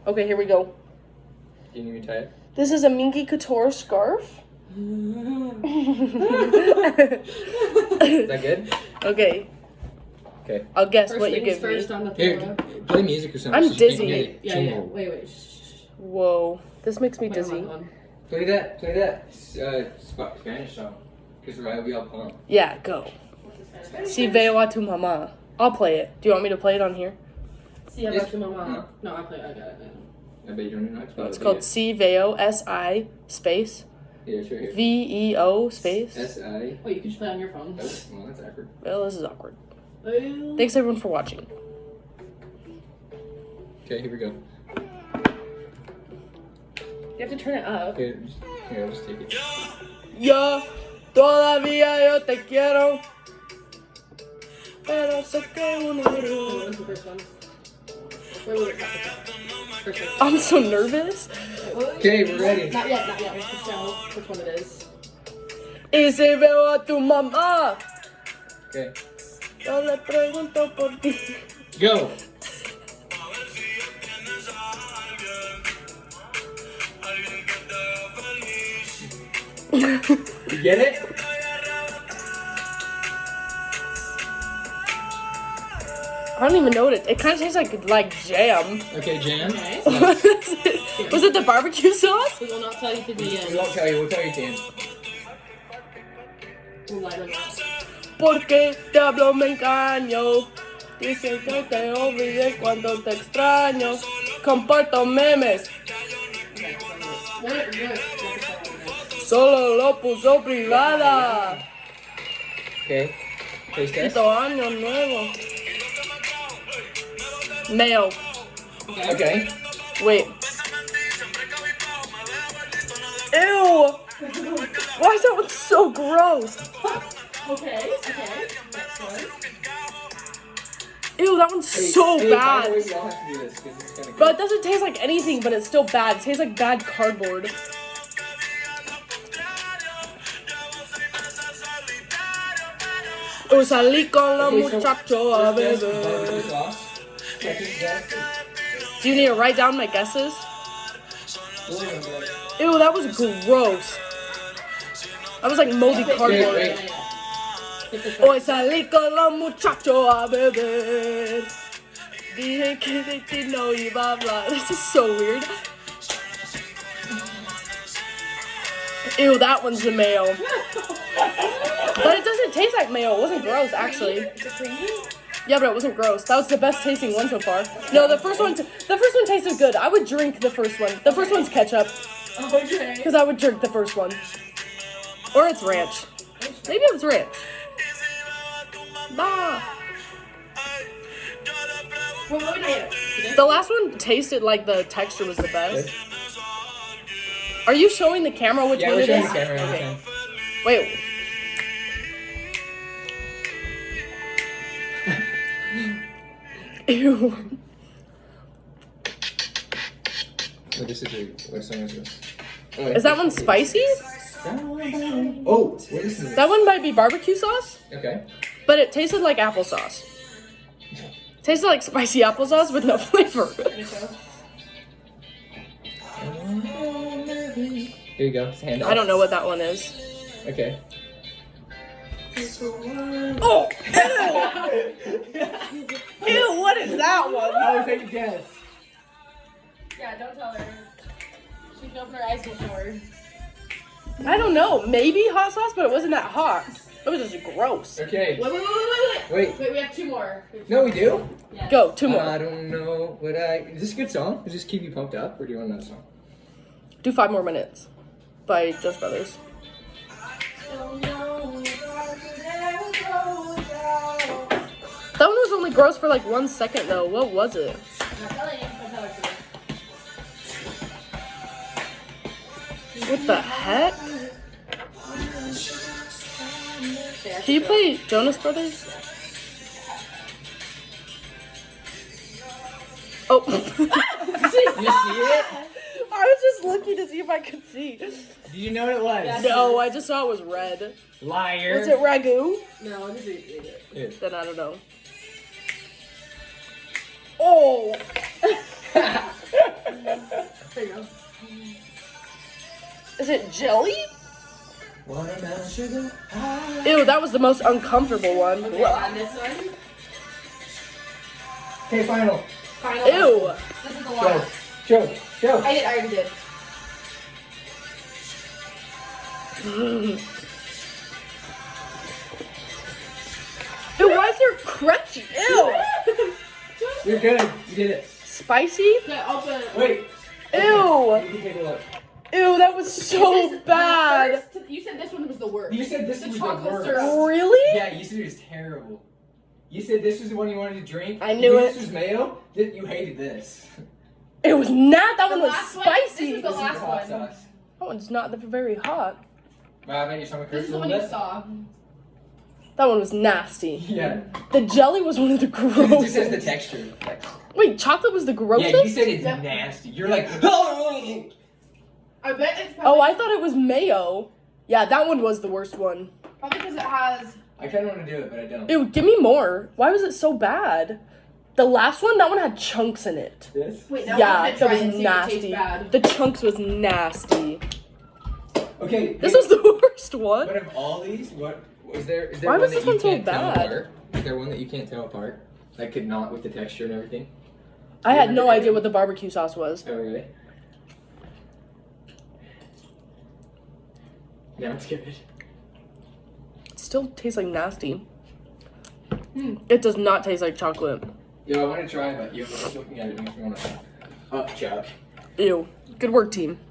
Okay, here we go. Can you tie it? This is a Minky Couture scarf. Is that good? Okay. Okay. I'll guess First what you things give first me. on the Here, floor. play music or something. I'm so you dizzy. can get it Yeah. tingle. Wait. Shh. Whoa, this makes me Wait, dizzy. hold on. Play that Spanish song. Because we'll be all pumped. Yeah, go. Si veo a tu mamá. I'll play it. Do you want me to play it on here? See, I Yes. got your mama. No. No, I got it. I bet you don't even know how to spell It's it, called but Si veo S-I space yeah, it's right here. V-E-O space. S-I. Oh, you can just play on your phone. Oh, well, that's awkward. Well, this is awkward. Oh. Thanks everyone for watching. Okay, here we go. You have to turn it up. Okay, here, I'll just take it. Yo todavía yo te quiero, pero sé que uno What's the first one? Wait. First one. I'm so nervous. Okay, we're ready. Not yet. We have to show which one it is. Y si veo a tu mamá, Okay, yo le pregunto por ti. go. You get it? I don't even know what it kind of tastes like jam. Okay, Jan. Okay. Was it the barbecue sauce? We will not tell you to be in. We won't tell you. We'll tell you, Jan. We'll lie on that. Porque te hablo me engaño. Dice que te olvidé cuando te extraño. Comparto memes. Solo lo puso privada. Okay. Taste test. Quito año nuevo. Mayo. Okay. Wait. Ew! Why is that one so gross? Okay. Next one. Ew, that one's so By bad. the way, we all have to do this because it's kind of. But it doesn't taste like anything, but it's still bad. It tastes like bad cardboard. Oh, salí con la muchacho a beber. Do you need to write down my guesses? Ew, that was gross. That was like moldy cardboard. wait. Hoy salí con los muchachos a beber. Dije que de ti no iba a hablar. This is so weird. Ew, that one's the mayo. But it doesn't taste like mayo. It wasn't gross, actually. Yeah, but it wasn't gross. That was the best tasting one so far. No, the first one tasted good. I would drink the first one. The first one's ketchup. Okay. Because I would drink the first one. Or it's ranch. Maybe it was ranch. Bah. The last one tasted like the texture was the best. Are you showing the camera which Yeah, one we're it showing is? the camera. Okay. Okay. Wait. Ew. What song is this? Oh, Is that one spicy? Oh, what is this? That one might be barbecue sauce, Okay. but it tasted like applesauce. Tasted like spicy applesauce with no flavor. Here you go. Hand I don't know what that one is. Okay. Oh! Ew! Ew, what is that one? Oh, take a guess. Yeah, don't tell her. She can open her eyes before. I don't know. Maybe hot sauce, but it wasn't that hot. It was just gross. Okay. Wait, we have two more. No, we do? Yeah. Go, two more. I don't know what Is this a good song? Does this keep you pumped up, or do you want another song? Do 5 More Minutes by Jonas Brothers. That one was only gross for like 1 second though. What was it? What the heck? Can you play Jonas Brothers? Oh. You see it? I was just looking to see if I could see. Did you know what it was? No, I just saw it was red. Liar. Was it ragu? No, this is it. Then I don't know. Oh! Is it jelly? Watermelon sugar high. Ew, that was the most uncomfortable one. Okay, on this one. Okay, final. Final. Ew. This is the Show. last. Show. I already did. Ew, why is there crunchy? Ew. You're good. You did it. Spicy? Okay, open it. Wait. Ew. You can take a look. Ew, that was so This is bad. the first- you said this one was the worst. You said this The was the chocolate worst. syrup. Really? Yeah, you said it was terrible. You said this was the one you wanted to drink. I knew it. This was mayo. You hated this. It was not. That one was last one- spicy. this is the This is last the hot one. sauce. That one's not very hot. Wow, I bet your stomach This hurts is a the one little you bit. saw. That one was nasty. Yeah. The jelly was one of the It just says the grossest. texture. Like, Wait, chocolate was the grossest? yeah, you said it's Yep. nasty. You're like, I bet it's probably, Oh, I thought it was mayo. Yeah, that one was the worst one. probably because it has. I kind of want to do it, but I don't. Ew, give me more. Why was it so bad? The last one, that one had chunks in it. This? Wait, now Yeah, I'm gonna that try was and see if it nasty. tastes bad. The chunks was nasty. Okay. This hey, was the worst one. But of all these, what is there? Is there Why one was that this you one so can't tell bad? apart? Is there one that you can't tell apart? Like could not with the texture and everything? I had no idea what the barbecue sauce was. Oh really? Now it's good. It still tastes like nasty. It does not taste like chocolate. Yo, I want to try, but you're just looking at it makes me want to. Chuck. Ew. Good work, team.